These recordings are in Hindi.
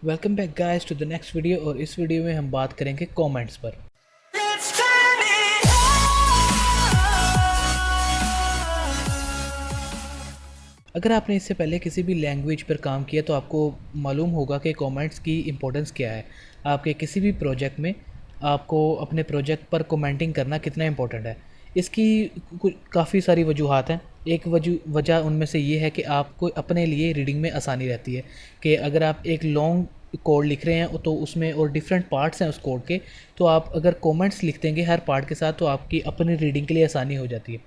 Welcome back guys to the next video. और इस वीडियो में हम बात करेंगे कमेंट्स पर। अगर आपने इससे पहले किसी भी लैंग्वेज पर काम किया तो आपको मालूम होगा कि कमेंट्स की इम्पोर्टेंस क्या है। आपके किसी भी प्रोजेक्ट में आपको अपने प्रोजेक्ट पर कमेंटिंग करना कितना इम्पोर्टेंट है, इसकी काफ़ी सारी वजूहात हैं। एक वजह उनमें से ये है कि आपको अपने लिए रीडिंग में आसानी रहती है कि अगर आप एक लॉन्ग कोड लिख रहे हैं तो उसमें और डिफरेंट पार्ट्स हैं उस कोड के, तो आप अगर कमेंट्स लिख देंगे हर पार्ट के साथ तो आपकी अपनी रीडिंग के लिए आसानी हो जाती है।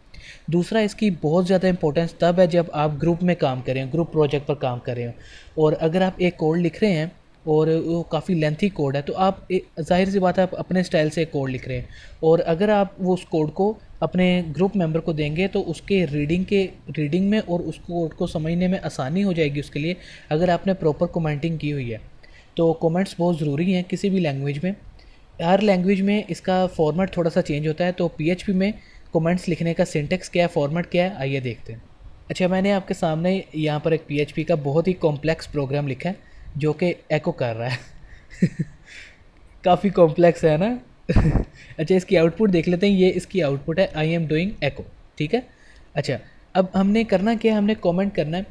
दूसरा, इसकी बहुत ज़्यादा इंपॉर्टेंस तब है जब आप ग्रुप में काम करें, ग्रुप प्रोजेक्ट पर काम कर रहे हो और अगर आप एक कोड लिख रहे हैं और वो काफ़ी लेंथी कोड है तो आप ज़ाहिर सी बात है आप अपने स्टाइल से कोड लिख रहे हैं और अगर आप वो उस कोड को अपने ग्रुप मेंबर को देंगे तो उसके रीडिंग में और उस कोड को समझने में आसानी हो जाएगी उसके लिए, अगर आपने प्रॉपर कमेंटिंग की हुई है। तो कमेंट्स बहुत ज़रूरी हैं किसी भी लैंग्वेज में। हर लैंग्वेज में इसका फॉर्मेट थोड़ा सा चेंज होता है। तो पीएचपी में कमेंट्स लिखने का सिंटेक्स क्या है, फॉर्मेट क्या है, आइए देखते हैं। अच्छा, मैंने आपके सामने यहाँ पर एक पीएचपी का बहुत ही कॉम्प्लेक्स प्रोग्राम लिखा है जो कि एको कर रहा है काफ़ी कॉम्प्लेक्स है ना अच्छा, इसकी आउटपुट देख लेते हैं। ये इसकी आउटपुट है, आई एम डूइंग एको। ठीक है। अच्छा, अब हमने करना क्या है, हमने कमेंट करना है।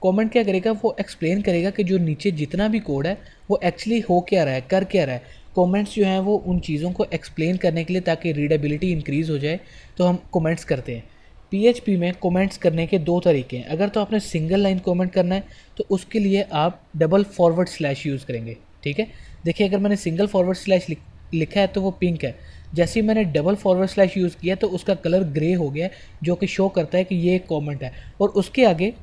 कमेंट क्या करेगा, वो एक्सप्लेन करेगा कि जो नीचे जितना भी कोड है वो एक्चुअली हो क्या रहा है, कर क्या रहा है। कमेंट्स जो हैं वो उन चीज़ों को एक्सप्लेन करने के लिए, ताकि रीडेबिलिटी इंक्रीज़ हो जाए, तो हम कमेंट्स करते हैं। पीएचपी में कमेंट्स करने के दो तरीके हैं। अगर तो आपने सिंगल लाइन कमेंट करना है तो उसके लिए आप डबल फॉरवर्ड स्लैश यूज़ करेंगे। ठीक है। देखिए, अगर मैंने सिंगल फॉरवर्ड स्लैश लिखा है तो वो पिंक है। जैसे ही मैंने डबल फॉरवर्ड स्लैश यूज़ किया तो उसका कलर ग्रे हो गया, जो कि शो करता है कि ये एक कमेंट है और उसके आगे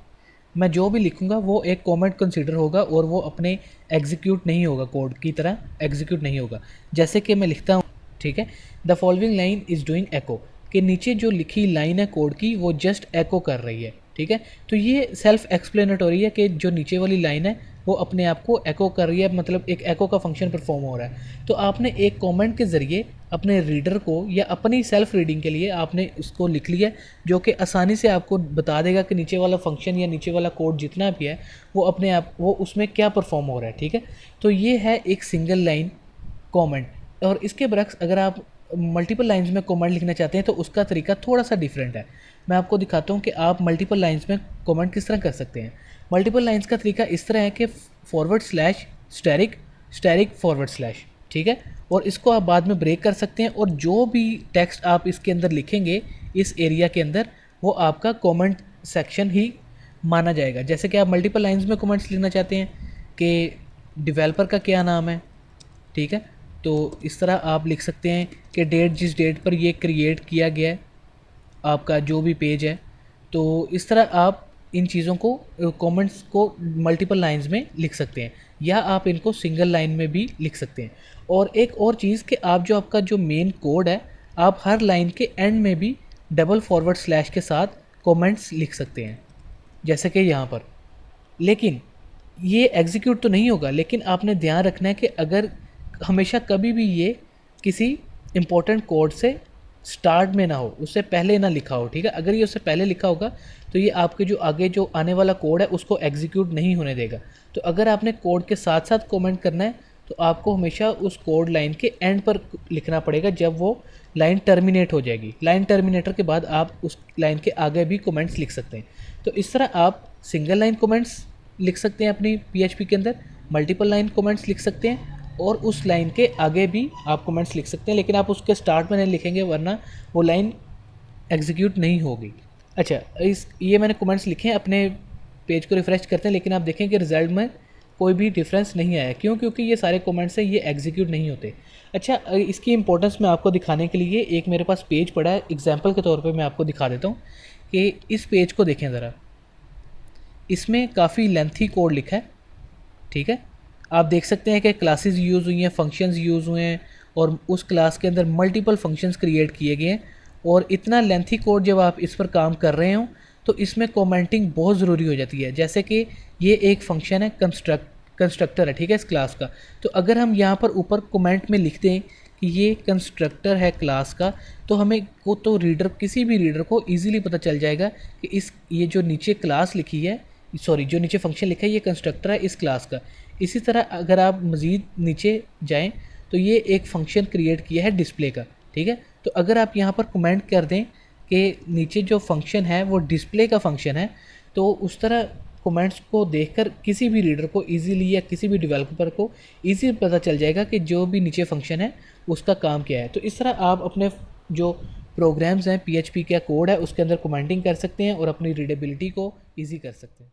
मैं जो भी लिखूंगा वो एक कमेंट कंसीडर होगा और वो अपने एग्जीक्यूट नहीं होगा, कोड की तरह एग्जीक्यूट नहीं होगा। जैसे कि मैं लिखता हूँ, ठीक है, the following line is doing echo, के नीचे जो लिखी लाइन है कोड की वो जस्ट एको कर रही है। ठीक है। तो ये सेल्फ एक्सप्लेनेटरी है कि जो नीचे वाली लाइन है वो अपने आप को एको कर रही है, मतलब एक एको का फंक्शन परफॉर्म हो रहा है। तो आपने एक कमेंट के ज़रिए अपने रीडर को या अपनी सेल्फ रीडिंग के लिए आपने उसको लिख लिया, जो कि आसानी से आपको बता देगा कि नीचे वाला फंक्शन या नीचे वाला कोड जितना भी है वो अपने आप वो उसमें क्या परफॉर्म हो रहा है। ठीक है। तो ये है एक सिंगल लाइन कमेंट। और इसके बरक्स अगर आप मल्टीपल लाइंस में कमेंट लिखना चाहते हैं तो उसका तरीका थोड़ा सा डिफरेंट है। मैं आपको दिखाता हूँ कि आप मल्टीपल लाइंस में कमेंट किस तरह कर सकते हैं। मल्टीपल लाइंस का तरीका इस तरह है कि forward slash asterisk asterisk forward slash. ठीक है। और इसको आप बाद में ब्रेक कर सकते हैं और जो भी टेक्स्ट आप इसके अंदर लिखेंगे इस एरिया के अंदर वो आपका कमेंट सेक्शन ही माना जाएगा। जैसे कि आप मल्टीपल लाइंस में कमेंट्स लिखना चाहते हैं कि डेवलपर का क्या नाम है, ठीक है, तो इस तरह आप लिख सकते हैं कि डेट, जिस डेट पर ये क्रिएट किया गया है आपका जो भी पेज है। तो इस तरह आप इन चीज़ों को, कमेंट्स को मल्टीपल लाइंस में लिख सकते हैं या आप इनको सिंगल लाइन में भी लिख सकते हैं। और एक और चीज़ कि आप जो आपका जो मेन कोड है आप हर लाइन के एंड में भी डबल फॉरवर्ड स्लैश के साथ कमेंट्स लिख सकते हैं, जैसे कि यहाँ पर। लेकिन ये एग्जीक्यूट तो नहीं होगा, लेकिन आपने ध्यान रखना है कि अगर हमेशा कभी भी ये किसी इम्पोर्टेंट कोड से स्टार्ट में ना हो, उससे पहले ना लिखा हो। ठीक है। अगर ये उससे पहले लिखा होगा तो ये आपके जो आगे जो आने वाला कोड है उसको एग्जीक्यूट नहीं होने देगा। तो अगर आपने कोड के साथ साथ कमेंट करना है तो आपको हमेशा उस कोड लाइन के एंड पर लिखना पड़ेगा, जब वो लाइन टर्मिनेट हो जाएगी। लाइन टर्मिनेटर के बाद आप उस लाइन के आगे भी कमेंट्स लिख सकते हैं। तो इस तरह आप सिंगल लाइन कमेंट्स लिख सकते हैं अपनी पीएचपी के अंदर, मल्टीपल लाइन कमेंट्स लिख सकते हैं और उस लाइन के आगे भी आप कमेंट्स लिख सकते हैं, लेकिन आप उसके स्टार्ट में नहीं लिखेंगे वरना वो लाइन एग्जीक्यूट नहीं होगी। अच्छा, ये मैंने कमेंट्स लिखे हैं, अपने पेज को रिफ़्रेश करते हैं, लेकिन आप देखें कि रिजल्ट में कोई भी डिफरेंस नहीं आया। क्यों? क्योंकि ये सारे कमेंट्स हैं, ये एग्जीक्यूट नहीं होते। अच्छा, इसकी इंपॉर्टेंस मैं आपको दिखाने के लिए एक मेरे पास पेज पड़ा है, एग्जाम्पल के तौर पर मैं आपको दिखा देता हूँ कि इस पेज को देखें ज़रा। इसमें काफ़ी लेंथी कोड लिखा है। ठीक है। आप देख सकते हैं कि क्लासेस यूज़ हुई हैं, फंक्शंस यूज़ हुए हैं और उस क्लास के अंदर मल्टीपल फंक्शंस क्रिएट किए गए हैं। और इतना लेंथी कोड जब आप इस पर काम कर रहे हो तो इसमें कमेंटिंग बहुत ज़रूरी हो जाती है। जैसे कि ये एक फंक्शन है, कंस्ट्रक्टर है, ठीक है, इस क्लास का। तो अगर हम यहाँ पर ऊपर कमेंट में लिख दें कि ये कंस्ट्रक्टर है क्लास का, तो हमें को तो रीडर, किसी भी रीडर को ईजिली पता चल जाएगा कि ये जो नीचे क्लास लिखी है, सॉरी, जो नीचे फंक्शन लिखा है ये कंस्ट्रक्टर है इस क्लास का। इसी तरह अगर आप मज़ीद नीचे जाएँ तो ये एक फ़ंक्शन क्रिएट किया है डिस्प्ले का, ठीक है। तो अगर आप यहाँ पर कमेंट कर दें कि नीचे जो फ़ंक्शन है वो डिस्प्ले का फ़ंक्शन है, तो उस तरह कमेंट्स को देखकर किसी भी रीडर को ईज़िली या किसी भी डेवलपर को ईज़ी पता चल जाएगा कि जो भी नीचे फ़ंक्शन है उसका काम क्या है। तो इस तरह आप अपने जो प्रोग्राम्स हैं, पीएचपी का कोड है उसके अंदर कमेंटिंग कर सकते हैं और अपनी रीडेबिलिटी को ईज़ी कर सकते हैं।